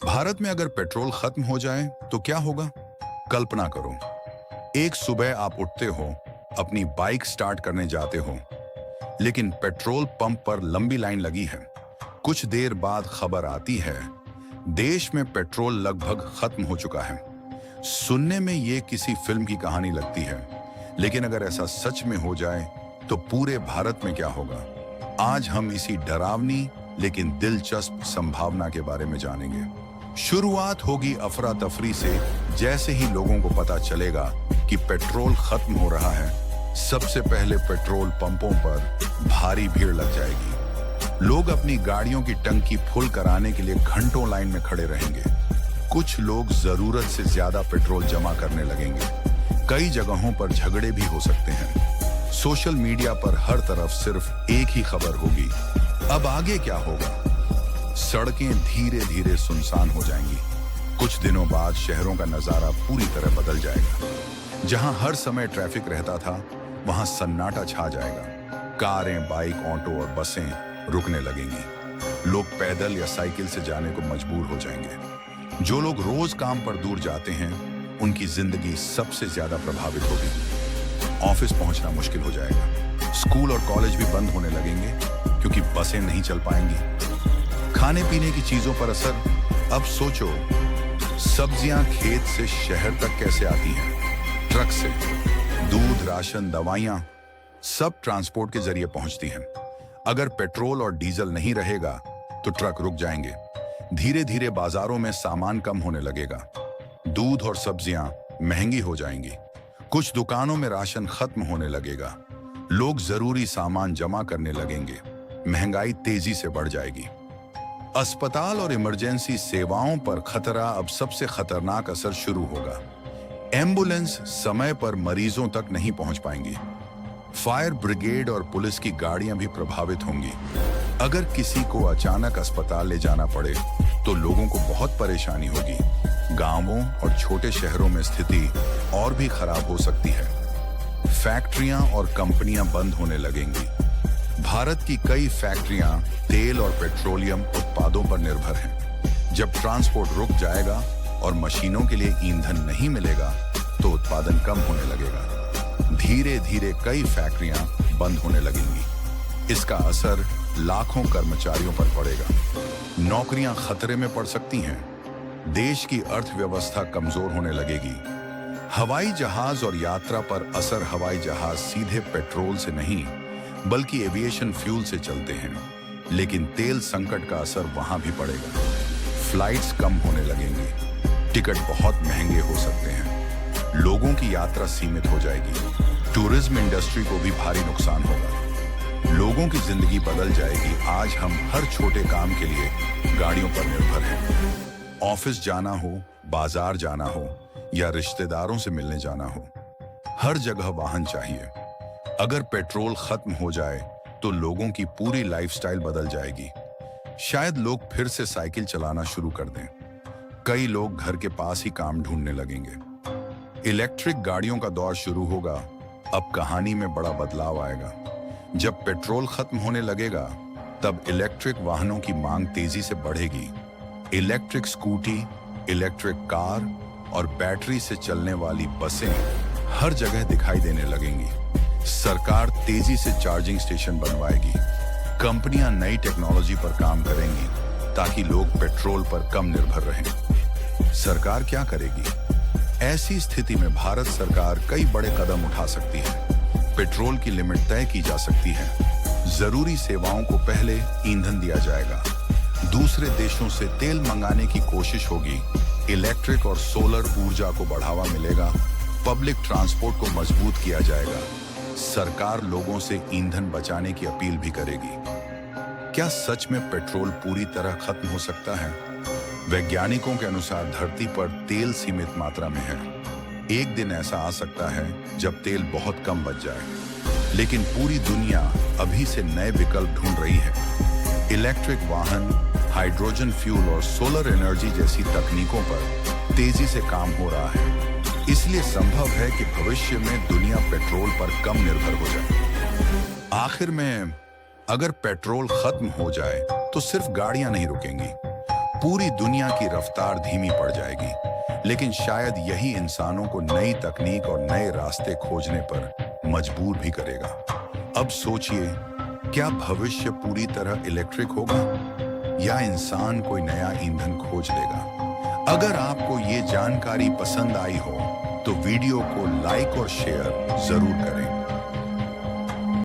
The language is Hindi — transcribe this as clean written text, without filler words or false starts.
भारत में अगर पेट्रोल खत्म हो जाए तो क्या होगा? कल्पना करो, एक सुबह आप उठते हो, अपनी बाइक स्टार्ट करने जाते हो, लेकिन पेट्रोल पंप पर लंबी लाइन लगी है। कुछ देर बाद खबर आती है, देश में पेट्रोल लगभग खत्म हो चुका है। सुनने में ये किसी फिल्म की कहानी लगती है, लेकिन अगर ऐसा सच में हो जाए तो पूरे भारत में क्या होगा? आज हम इसी डरावनी लेकिन दिलचस्प संभावना के बारे में जानेंगे। शुरुआत होगी अफरा तफरी से। जैसे ही लोगों को पता चलेगा कि पेट्रोल खत्म हो रहा है, सबसे पहले पेट्रोल पंपों पर भारी भीड़ लग जाएगी। लोग अपनी गाड़ियों की टंकी फुल कराने के लिए घंटों लाइन में खड़े रहेंगे। कुछ लोग जरूरत से ज्यादा पेट्रोल जमा करने लगेंगे। कई जगहों पर झगड़े भी हो सकते हैं। सोशल मीडिया पर हर तरफ सिर्फ एक ही खबर होगी। अब आगे क्या होगा? सड़कें धीरे धीरे सुनसान हो जाएंगी। कुछ दिनों बाद शहरों का नजारा पूरी तरह बदल जाएगा। जहां हर समय ट्रैफिक रहता था, वहां सन्नाटा छा जाएगा। कारें, बाइक, ऑटो और बसें रुकने लगेंगी। लोग पैदल या साइकिल से जाने को मजबूर हो जाएंगे। जो लोग रोज काम पर दूर जाते हैं, उनकी जिंदगी सबसे ज्यादा प्रभावित होगी। ऑफिस पहुंचना मुश्किल हो जाएगा। स्कूल और कॉलेज भी बंद होने लगेंगे क्योंकि बसें नहीं चल पाएंगी। खाने पीने की चीजों पर असर। अब सोचो, सब्जियां खेत से शहर तक कैसे आती हैं? ट्रक से। दूध, राशन, दवाइयां सब ट्रांसपोर्ट के जरिए पहुंचती हैं। अगर पेट्रोल और डीजल नहीं रहेगा तो ट्रक रुक जाएंगे। धीरे धीरे बाजारों में सामान कम होने लगेगा। दूध और सब्जियां महंगी हो जाएंगी। कुछ दुकानों में राशन खत्म होने लगेगा। लोग जरूरी सामान जमा करने लगेंगे। महंगाई तेजी से बढ़ जाएगी। अस्पताल और इमरजेंसी सेवाओं पर खतरा। अब सबसे खतरनाक असर शुरू होगा। एम्बुलेंस समय पर मरीजों तक नहीं पहुंच पाएंगी। फायर ब्रिगेड और पुलिस की गाड़ियां भी प्रभावित होंगी। अगर किसी को अचानक अस्पताल ले जाना पड़े तो लोगों को बहुत परेशानी होगी। गांवों और छोटे शहरों में स्थिति और भी खराब हो सकती है। फैक्ट्रियां और कंपनियां बंद होने लगेंगी। भारत की कई फैक्ट्रियां तेल और पेट्रोलियम उत्पादों पर निर्भर हैं। जब ट्रांसपोर्ट रुक जाएगा और मशीनों के लिए ईंधन नहीं मिलेगा तो उत्पादन कम होने लगेगा। धीरे धीरे कई फैक्ट्रियां बंद होने लगेंगी। इसका असर लाखों कर्मचारियों पर पड़ेगा। नौकरियां खतरे में पड़ सकती हैं। देश की अर्थव्यवस्था कमजोर होने लगेगी। हवाई जहाज और यात्रा पर असर। हवाई जहाज सीधे पेट्रोल से नहीं बल्कि एविएशन फ्यूल से चलते हैं, लेकिन तेल संकट का असर वहां भी पड़ेगा। फ्लाइट्स कम होने लगेंगी। टिकट बहुत महंगे हो सकते हैं। लोगों की यात्रा सीमित हो जाएगी। टूरिज्म इंडस्ट्री को भी भारी नुकसान होगा। लोगों की जिंदगी बदल जाएगी। आज हम हर छोटे काम के लिए गाड़ियों पर निर्भर हैं। ऑफिस जाना हो, बाजार जाना हो या रिश्तेदारों से मिलने जाना हो, हर जगह वाहन चाहिए। अगर पेट्रोल खत्म हो जाए तो लोगों की पूरी लाइफस्टाइल बदल जाएगी। शायद लोग फिर से साइकिल चलाना शुरू कर दें। कई लोग घर के पास ही काम ढूंढने लगेंगे। इलेक्ट्रिक गाड़ियों का दौर शुरू होगा। अब कहानी में बड़ा बदलाव आएगा। जब पेट्रोल खत्म होने लगेगा, तब इलेक्ट्रिक वाहनों की मांग तेजी से बढ़ेगी। इलेक्ट्रिक स्कूटी, इलेक्ट्रिक कार और बैटरी से चलने वाली बसें हर जगह दिखाई देने लगेंगी। सरकार तेजी से चार्जिंग स्टेशन बनवाएगी। कंपनियां नई टेक्नोलॉजी पर काम करेंगी ताकि लोग पेट्रोल पर कम निर्भर रहें। सरकार क्या करेगी? ऐसी स्थिति में भारत सरकार कई बड़े कदम उठा सकती है। पेट्रोल की लिमिट तय की जा सकती है। जरूरी सेवाओं को पहले ईंधन दिया जाएगा। दूसरे देशों से तेल मंगाने की कोशिश होगी। इलेक्ट्रिक और सोलर ऊर्जा को बढ़ावा मिलेगा। पब्लिक ट्रांसपोर्ट को मजबूत किया जाएगा। सरकार लोगों से ईंधन बचाने की अपील भी करेगी। क्या सच में पेट्रोल पूरी तरह खत्म हो सकता है? वैज्ञानिकों के अनुसार धरती पर तेल सीमित मात्रा में है। एक दिन ऐसा आ सकता है जब तेल बहुत कम बच जाए, लेकिन पूरी दुनिया अभी से नए विकल्प ढूंढ रही है। इलेक्ट्रिक वाहन, हाइड्रोजन फ्यूल और सोलर एनर्जी जैसी तकनीकों पर तेजी से काम हो रहा है। इसलिए संभव है कि भविष्य में दुनिया पेट्रोल पर कम निर्भर हो जाए। आखिर में, अगर पेट्रोल खत्म हो जाए तो सिर्फ गाड़ियां नहीं रुकेंगी, पूरी दुनिया की रफ्तार धीमी पड़ जाएगी, लेकिन शायद यही इंसानों को नई तकनीक और नए रास्ते खोजने पर मजबूर भी करेगा। अब सोचिए, क्या भविष्य पूरी तरह इलेक्ट्रिक होगा या इंसान कोई नया ईंधन खोज लेगा? अगर आपको ये जानकारी पसंद आई हो तो वीडियो को लाइक और शेयर जरूर करें।